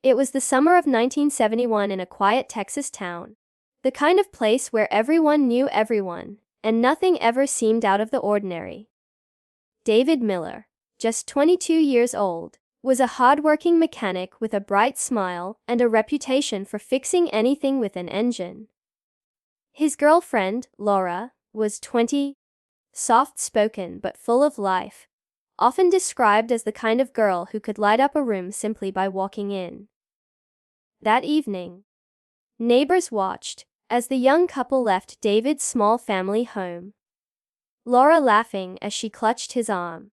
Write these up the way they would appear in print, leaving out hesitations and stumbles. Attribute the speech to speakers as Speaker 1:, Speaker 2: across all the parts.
Speaker 1: It was the summer of 1971 in a quiet Texas town. The kind of place where everyone knew everyone, and nothing ever seemed out of the ordinary. David Miller, just 22 years old, was a hard-working mechanic with a bright smile and a reputation for fixing anything with an engine. His girlfriend, Laura, was 20, soft-spoken but full of life, often described as the kind of girl who could light up a room simply by walking in. That evening, neighbors watched as the young couple left David's small family home, Laura laughing as she clutched his arm.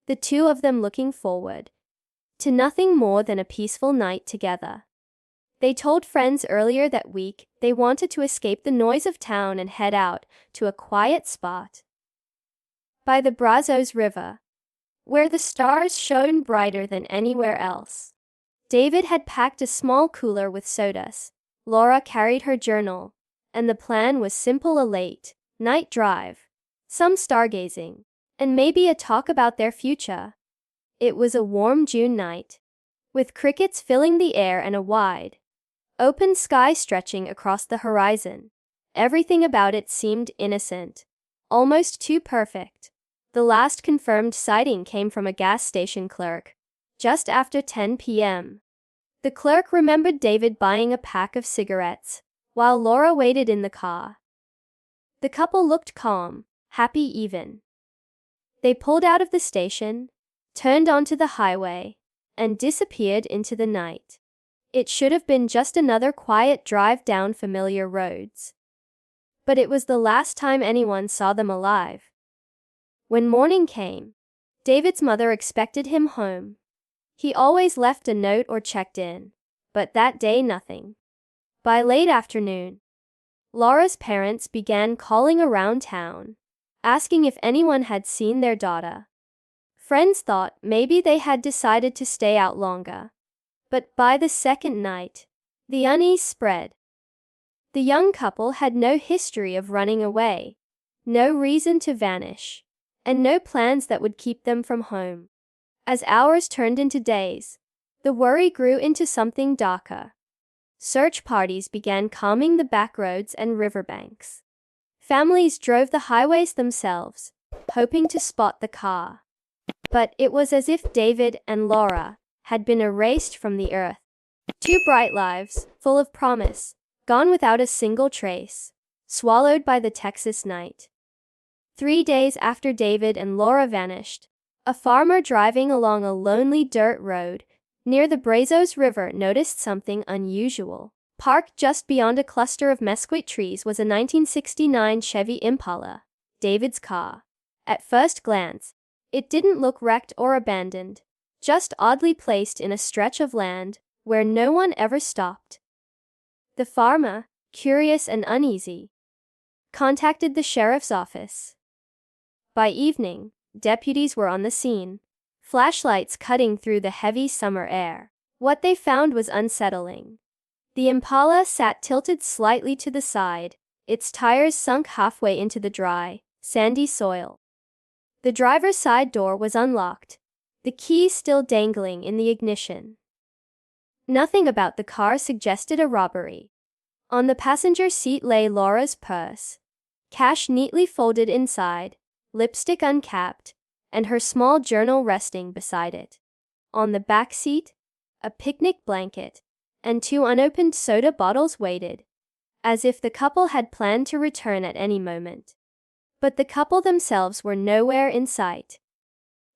Speaker 1: The two of them looking forward to nothing more than a peaceful night together. They told friends earlier that week they wanted to escape the noise of town and head out to a quiet spot by the Brazos River, where the stars shone brighter than anywhere else. David had packed a small cooler with sodas. Laura carried her journal, and the plan was simple: a late night drive, some stargazing, and maybe a talk about their future. It was a warm June night, with crickets filling the air and a wide, open sky stretching across the horizon. Everything about it seemed innocent, almost too perfect. The last confirmed sighting came from a gas station clerk, just after 10 p.m. The clerk remembered David buying a pack of cigarettes, while Laura waited in the car. The couple looked calm, happy even. They pulled out of the station, turned onto the highway, and disappeared into the night. It should have been just another quiet drive down familiar roads. But it was the last time anyone saw them alive. When morning came, David's mother expected him home. He always left a note or checked in, but that day nothing. By late afternoon, Laura's parents began calling around town, asking if anyone had seen their daughter. Friends thought maybe they had decided to stay out longer. But by the second night, the unease spread. The young couple had no history of running away, no reason to vanish, and no plans that would keep them from home. As hours turned into days, the worry grew into something darker. Search parties began combing the backroads and riverbanks. Families drove the highways themselves, hoping to spot the car. But it was as if David and Laura had been erased from the earth. Two bright lives, full of promise, gone without a single trace, swallowed by the Texas night. 3 days after David and Laura vanished, a farmer driving along a lonely dirt road near the Brazos River noticed something unusual. Parked just beyond a cluster of mesquite trees was a 1969 Chevy Impala, David's car. At first glance, it didn't look wrecked or abandoned, just oddly placed in a stretch of land where no one ever stopped. The farmer, curious and uneasy, contacted the sheriff's office. By evening, deputies were on the scene, flashlights cutting through the heavy summer air. What they found was unsettling. The Impala sat tilted slightly to the side, its tires sunk halfway into the dry, sandy soil. The driver's side door was unlocked, the key still dangling in the ignition. Nothing about the car suggested a robbery. On the passenger seat lay Laura's purse, cash neatly folded inside, lipstick uncapped, and her small journal resting beside it. On the back seat, a picnic blanket and 2 unopened soda bottles waited, as if the couple had planned to return at any moment. But the couple themselves were nowhere in sight.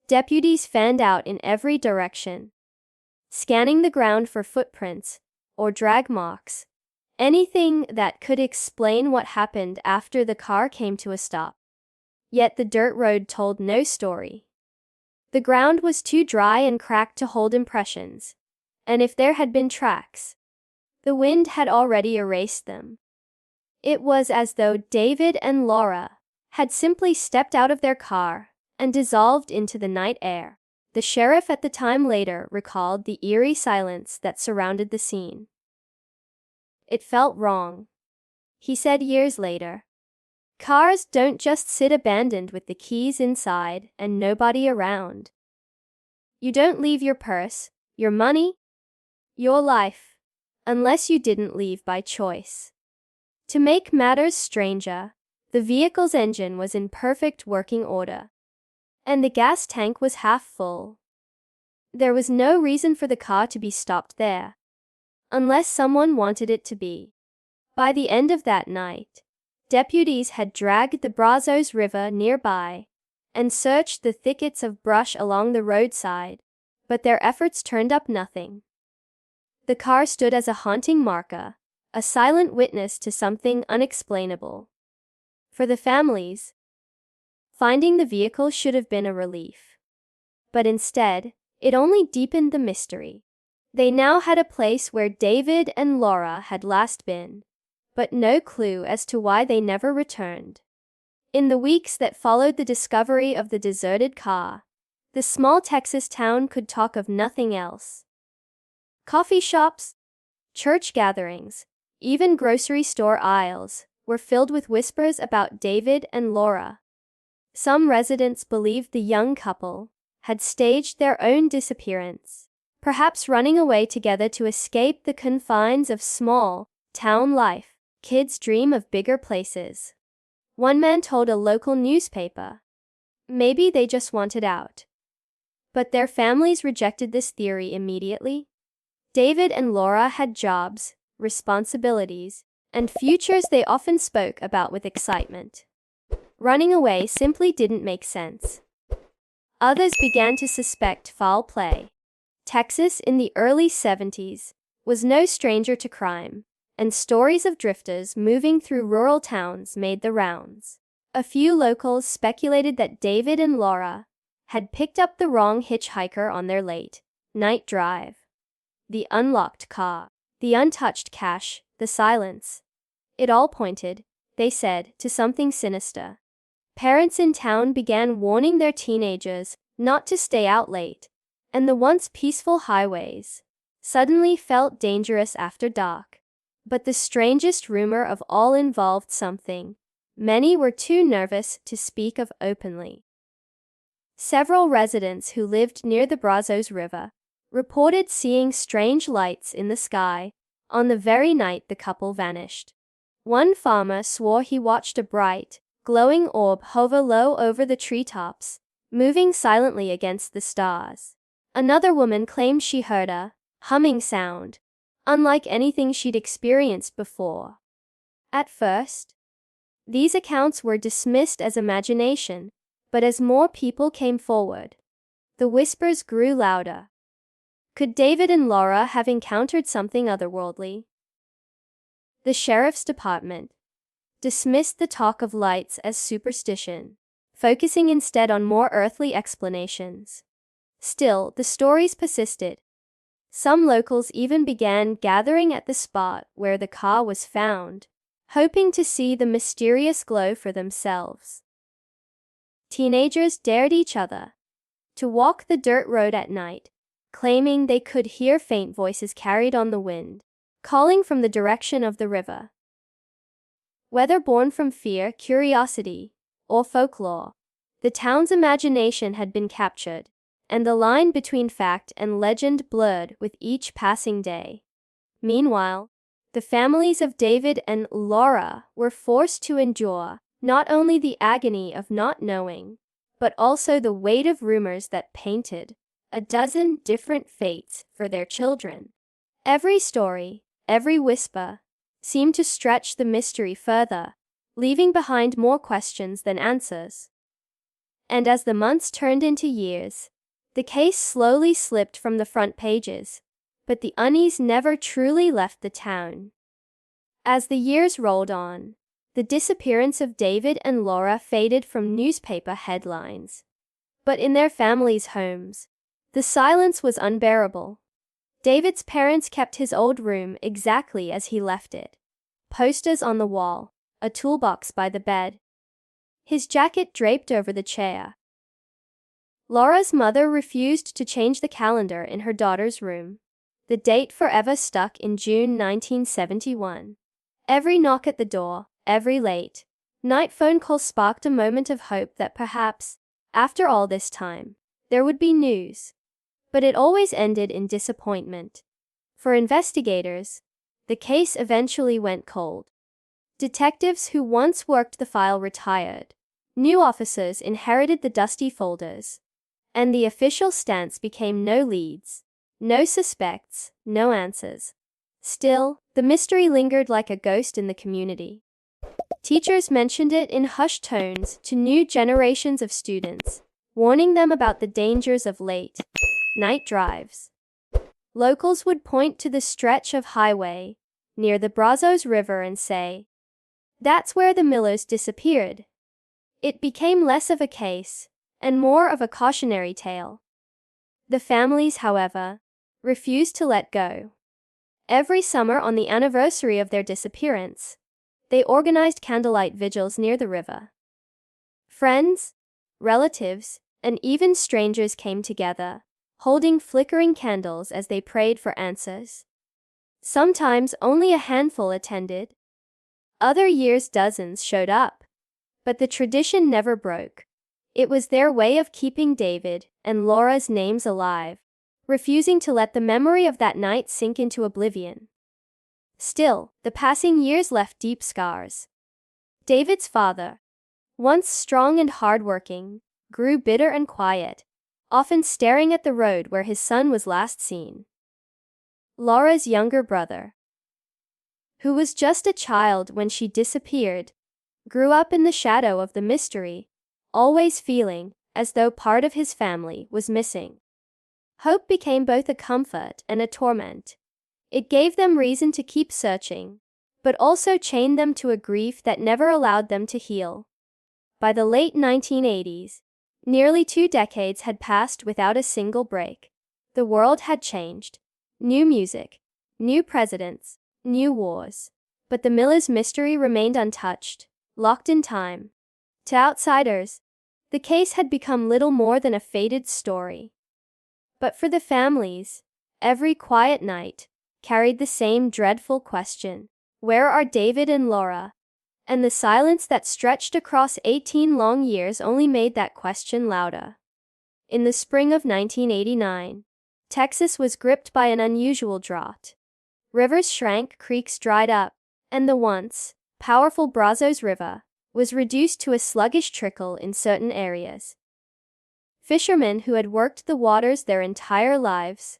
Speaker 1: Deputies fanned out in every direction, scanning the ground for footprints or drag marks, anything that could explain what happened after the car came to a stop. Yet the dirt road told no story. The ground was too dry and cracked to hold impressions, and if there had been tracks, the wind had already erased them. It was as though David and Laura had simply stepped out of their car and dissolved into the night air. The sheriff at the time later recalled the eerie silence that surrounded the scene. It felt wrong, he said years later. Cars don't just sit abandoned with the keys inside and nobody around. You don't leave your purse, your money, your life, unless you didn't leave by choice. To make matters stranger, the vehicle's engine was in perfect working order, and the gas tank was half full. There was no reason for the car to be stopped there, unless someone wanted it to be. By the end of that night, deputies had dragged the Brazos River nearby and searched the thickets of brush along the roadside, but their efforts turned up nothing. The car stood as a haunting marker, a silent witness to something unexplainable. For the families, finding the vehicle should have been a relief. But instead, it only deepened the mystery. They now had a place where David and Laura had last been, but no clue as to why they never returned. In the weeks that followed the discovery of the deserted car, the small Texas town could talk of nothing else. Coffee shops, church gatherings, even grocery store aisles were filled with whispers about David and Laura. Some residents believed the young couple had staged their own disappearance, perhaps running away together to escape the confines of small town life. Kids dream of bigger places. One man told a local newspaper, maybe they just wanted out. But their families rejected this theory immediately. David and Laura had jobs, responsibilities, and futures they often spoke about with excitement. Running away simply didn't make sense. Others began to suspect foul play. Texas in the early 70s was no stranger to crime, and stories of drifters moving through rural towns made the rounds. A few locals speculated that David and Laura had picked up the wrong hitchhiker on their late-night drive. The unlocked car, the untouched cash, the silence. It all pointed, they said, to something sinister. Parents in town began warning their teenagers not to stay out late, and the once peaceful highways suddenly felt dangerous after dark. But the strangest rumor of all involved something many were too nervous to speak of openly. Several residents who lived near the Brazos River reported seeing strange lights in the sky on the very night the couple vanished. One farmer swore he watched a bright, glowing orb hover low over the treetops, moving silently against the stars. Another woman claimed she heard a humming sound, unlike anything she'd experienced before. At first, these accounts were dismissed as imagination, but as more people came forward, the whispers grew louder. Could David and Laura have encountered something otherworldly? The sheriff's department dismissed the talk of lights as superstition, focusing instead on more earthly explanations. Still, the stories persisted. Some locals even began gathering at the spot where the car was found, hoping to see the mysterious glow for themselves. Teenagers dared each other to walk the dirt road at night, claiming they could hear faint voices carried on the wind, calling from the direction of the river. Whether born from fear, curiosity, or folklore, the town's imagination had been captured, and the line between fact and legend blurred with each passing day. Meanwhile, the families of David and Laura were forced to endure not only the agony of not knowing, but also the weight of rumors that painted a dozen different fates for their children. Every story, every whisper, seemed to stretch the mystery further, leaving behind more questions than answers. And as the months turned into years, the case slowly slipped from the front pages, but the unease never truly left the town. As the years rolled on, the disappearance of David and Laura faded from newspaper headlines. But in their families' homes, the silence was unbearable. David's parents kept his old room exactly as he left it. Posters on the wall, a toolbox by the bed, his jacket draped over the chair. Laura's mother refused to change the calendar in her daughter's room. The date forever stuck in June 1971. Every knock at the door, every late-night phone call sparked a moment of hope that perhaps, after all this time, there would be news. But it always ended in disappointment. For investigators, the case eventually went cold. Detectives who once worked the file retired. New officers inherited the dusty folders, and the official stance became no leads, no suspects, no answers. Still, the mystery lingered like a ghost in the community. Teachers mentioned it in hushed tones to new generations of students, warning them about the dangers of late night drives. Locals would point to the stretch of highway near the Brazos River and say, "That's where the Millers disappeared." It became less of a case and more of a cautionary tale. The families, however, refused to let go. Every summer on the anniversary of their disappearance, they organized candlelight vigils near the river. Friends, relatives, and even strangers came together, holding flickering candles as they prayed for answers. Sometimes only a handful attended. Other years dozens showed up. But the tradition never broke. It was their way of keeping David and Laura's names alive, refusing to let the memory of that night sink into oblivion. Still, the passing years left deep scars. David's father, once strong and hardworking, grew bitter and quiet, often staring at the road where his son was last seen. Laura's younger brother, who was just a child when she disappeared, grew up in the shadow of the mystery, always feeling as though part of his family was missing. Hope became both a comfort and a torment. It gave them reason to keep searching, but also chained them to a grief that never allowed them to heal. By the late 1980s, nearly 2 decades had passed without a single break. The world had changed. New music, new presidents, new wars. But the Millers' mystery remained untouched, locked in time. To outsiders, the case had become little more than a faded story. But for the families, every quiet night carried the same dreadful question: where are David and Laura? And the silence that stretched across 18 long years only made that question louder. In the spring of 1989, Texas was gripped by an unusual drought. Rivers shrank, creeks dried up, and the once powerful Brazos River was reduced to a sluggish trickle in certain areas. Fishermen who had worked the waters their entire lives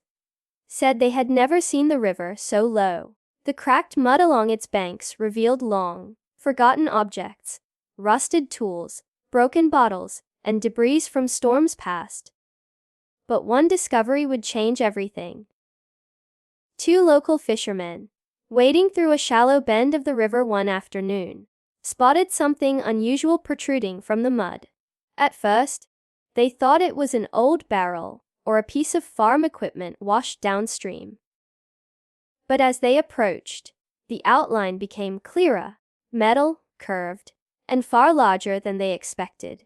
Speaker 1: said they had never seen the river so low. The cracked mud along its banks revealed long forgotten objects, rusted tools, broken bottles, and debris from storms past. But one discovery would change everything. 2 local fishermen, wading through a shallow bend of the river one afternoon, spotted something unusual protruding from the mud. At first, they thought it was an old barrel or a piece of farm equipment washed downstream. But as they approached, the outline became clearer, metal, curved, and far larger than they expected.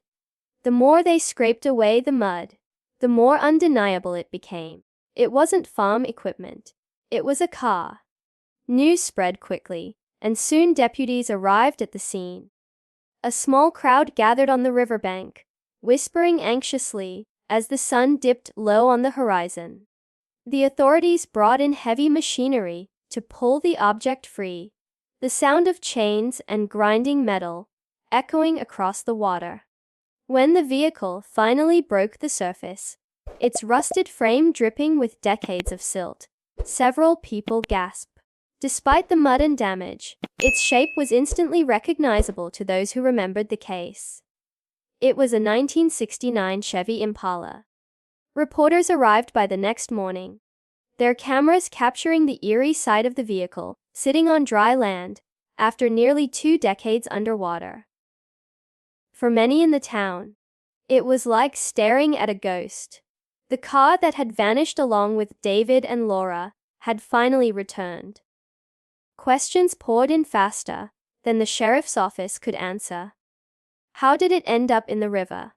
Speaker 1: The more they scraped away the mud, the more undeniable it became. It wasn't farm equipment. It was a car. News spread quickly, and soon deputies arrived at the scene. A small crowd gathered on the riverbank, whispering anxiously as the sun dipped low on the horizon. The authorities brought in heavy machinery to pull the object free, the sound of chains and grinding metal echoing across the water. When the vehicle finally broke the surface, its rusted frame dripping with decades of silt, several people gasped. Despite the mud and damage, its shape was instantly recognizable to those who remembered the case. It was a 1969 Chevy Impala. Reporters arrived by the next morning, their cameras capturing the eerie sight of the vehicle sitting on dry land after nearly 2 decades underwater. For many in the town, it was like staring at a ghost. The car that had vanished along with David and Laura had finally returned. Questions poured in faster than the sheriff's office could answer. How did it end up in the river?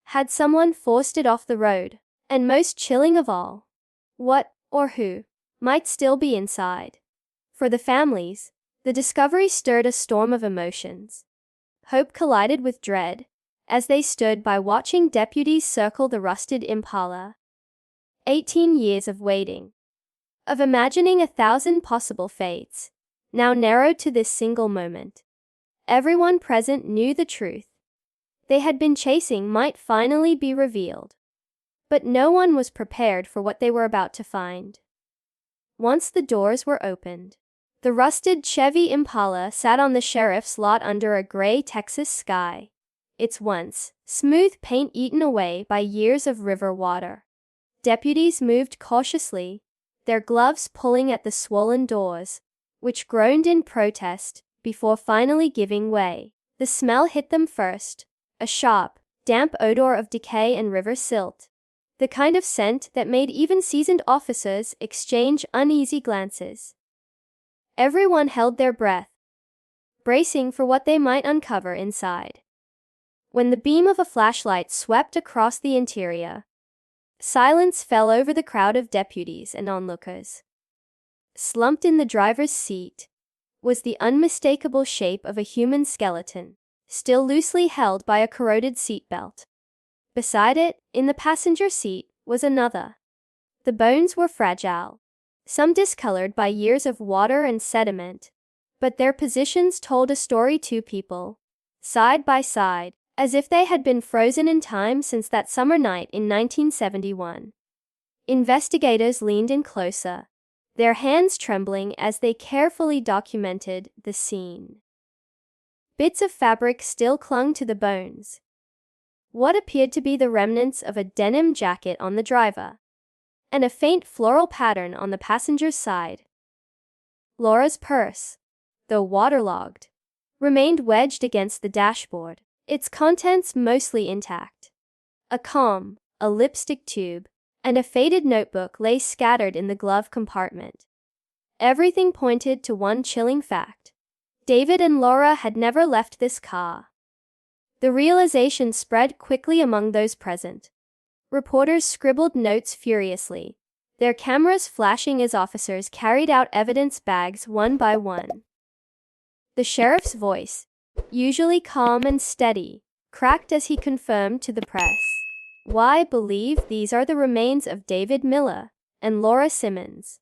Speaker 1: Had someone forced it off the road? And most chilling of all, what or who might still be inside? For the families, the discovery stirred a storm of emotions. Hope collided with dread as they stood by watching deputies circle the rusted Impala. 18 years of waiting. of imagining 1,000 possible fates, now narrowed to this single moment. Everyone present knew the truth they had been chasing might finally be revealed. But no one was prepared for what they were about to find. Once the doors were opened, the rusted Chevy Impala sat on the sheriff's lot under a gray Texas sky, its once smooth paint eaten away by years of river water. Deputies moved cautiously, their gloves pulling at the swollen doors, which groaned in protest before finally giving way. The smell hit them first, a sharp, damp odor of decay and river silt. The kind of scent that made even seasoned officers exchange uneasy glances. Everyone held their breath, bracing for what they might uncover inside. When the beam of a flashlight swept across the interior, silence fell over the crowd of deputies and onlookers. Slumped in the driver's seat was the unmistakable shape of a human skeleton, still loosely held by a corroded seatbelt. Beside it, in the passenger seat, was another. The bones were fragile, some discolored by years of water and sediment, but their positions told a story to people, side by side, as if they had been frozen in time since that summer night in 1971. Investigators leaned in closer, their hands trembling as they carefully documented the scene. Bits of fabric still clung to the bones. What appeared to be the remnants of a denim jacket on the driver, and a faint floral pattern on the passenger's side. Laura's purse, though waterlogged, remained wedged against the dashboard, its contents mostly intact. A comb, a lipstick tube, and a faded notebook lay scattered in the glove compartment. Everything pointed to one chilling fact: David and Laura had never left this car. The realization spread quickly among those present. Reporters scribbled notes furiously, their cameras flashing as officers carried out evidence bags one by one. The sheriff's voice, usually calm and steady, cracked as he confirmed to the press, "Why believe these are the remains of David Miller and Laura Simmons."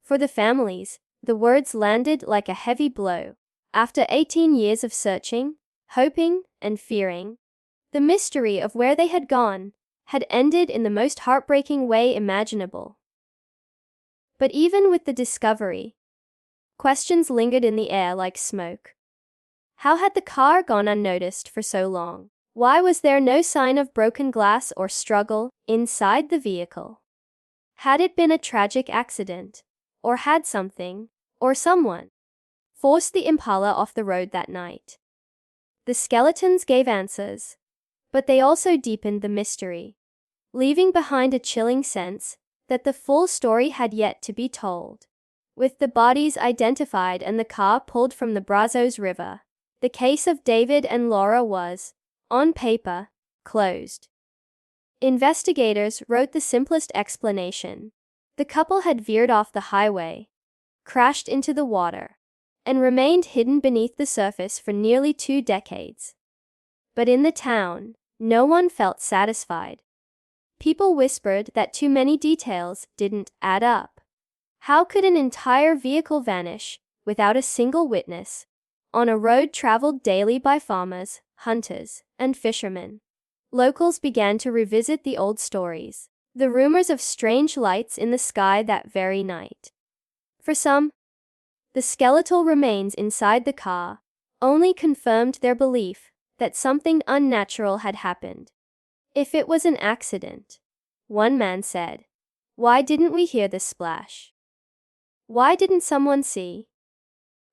Speaker 1: For the families, the words landed like a heavy blow. After 18 years of searching, hoping, and fearing, the mystery of where they had gone had ended in the most heartbreaking way imaginable. But even with the discovery, questions lingered in the air like smoke. How had the car gone unnoticed for so long? Why was there no sign of broken glass or struggle inside the vehicle? Had it been a tragic accident, or had something, or someone, forced the Impala off the road that night? The skeletons gave answers, but they also deepened the mystery, leaving behind a chilling sense that the full story had yet to be told. With the bodies identified and the car pulled from the Brazos River, the case of David and Laura was, on paper, closed. Investigators wrote the simplest explanation. The couple had veered off the highway, crashed into the water, and remained hidden beneath the surface for nearly 2 decades. But in the town, no one felt satisfied. People whispered that too many details didn't add up. How could an entire vehicle vanish, without a single witness, on a road traveled daily by farmers, hunters, and fishermen? Locals began to revisit the old stories, the rumors of strange lights in the sky that very night. For some, the skeletal remains inside the car only confirmed their belief that something unnatural had happened. If it was an accident, one man said, "Why didn't we hear the splash? Why didn't someone see?"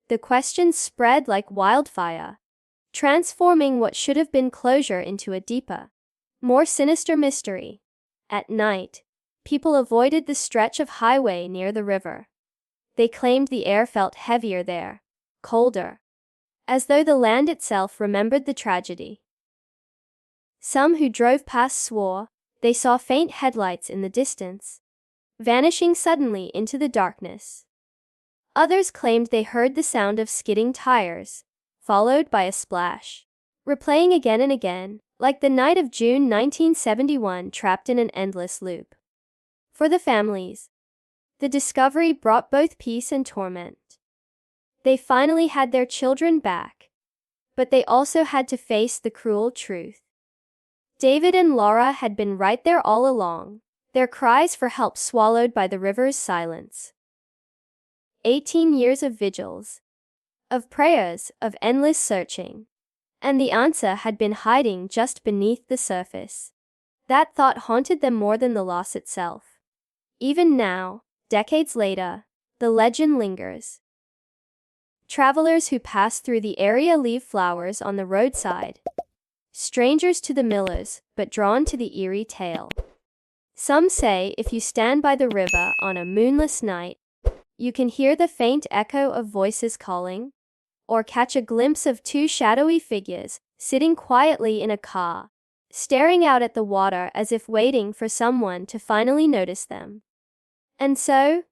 Speaker 1: The questions spread like wildfire, transforming what should have been closure into a deeper, more sinister mystery. At night, people avoided the stretch of highway near the river. They claimed the air felt heavier there, colder, as though the land itself remembered the tragedy. Some who drove past swore they saw faint headlights in the distance, vanishing suddenly into the darkness. Others claimed they heard the sound of skidding tires, followed by a splash, replaying again and again, like the night of June 1971 trapped in an endless loop. For the families, The discovery brought both peace and torment. They finally had their children back, but they also had to face the cruel truth. David and Laura had been right there all along, their cries for help swallowed by the river's silence. 18 years of vigils, of prayers, of endless searching, and the answer had been hiding just beneath the surface. That thought haunted them more than the loss itself. Even now, decades later, the legend lingers. Travelers who pass through the area leave flowers on the roadside. Strangers to the millers, but drawn to the eerie tale. Some say if you stand by the river on a moonless night, you can hear the faint echo of voices calling, or catch a glimpse of two shadowy figures sitting quietly in a car, staring out at the water as if waiting for someone to finally notice them. And so,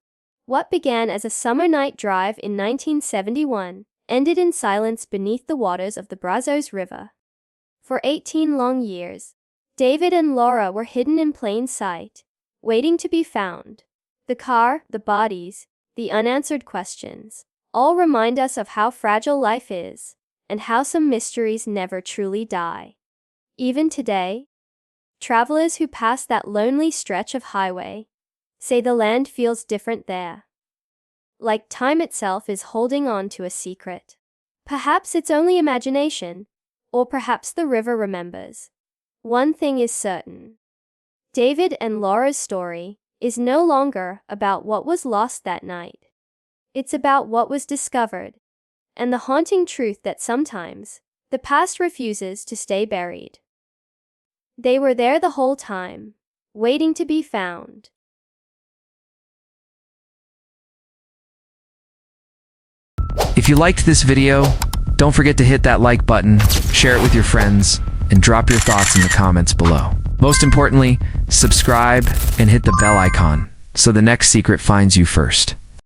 Speaker 1: what began as a summer night drive in 1971 ended in silence beneath the waters of the Brazos River. For 18 long years, David and Laura were hidden in plain sight, waiting to be found. The car, the bodies, the unanswered questions, all remind us of how fragile life is, and how some mysteries never truly die. Even today, travelers who pass that lonely stretch of highway say the land feels different there. Like time itself is holding on to a secret. Perhaps it's only imagination, or perhaps the river remembers. One thing is certain. David and Laura's story is no longer about what was lost that night. It's about what was discovered, and the haunting truth that sometimes the past refuses to stay buried. They were there the whole time, waiting to be found.
Speaker 2: If you liked this video, don't forget to hit that like button, share it with your friends, and drop your thoughts in the comments below. Most importantly, subscribe and hit the bell icon so the next secret finds you first.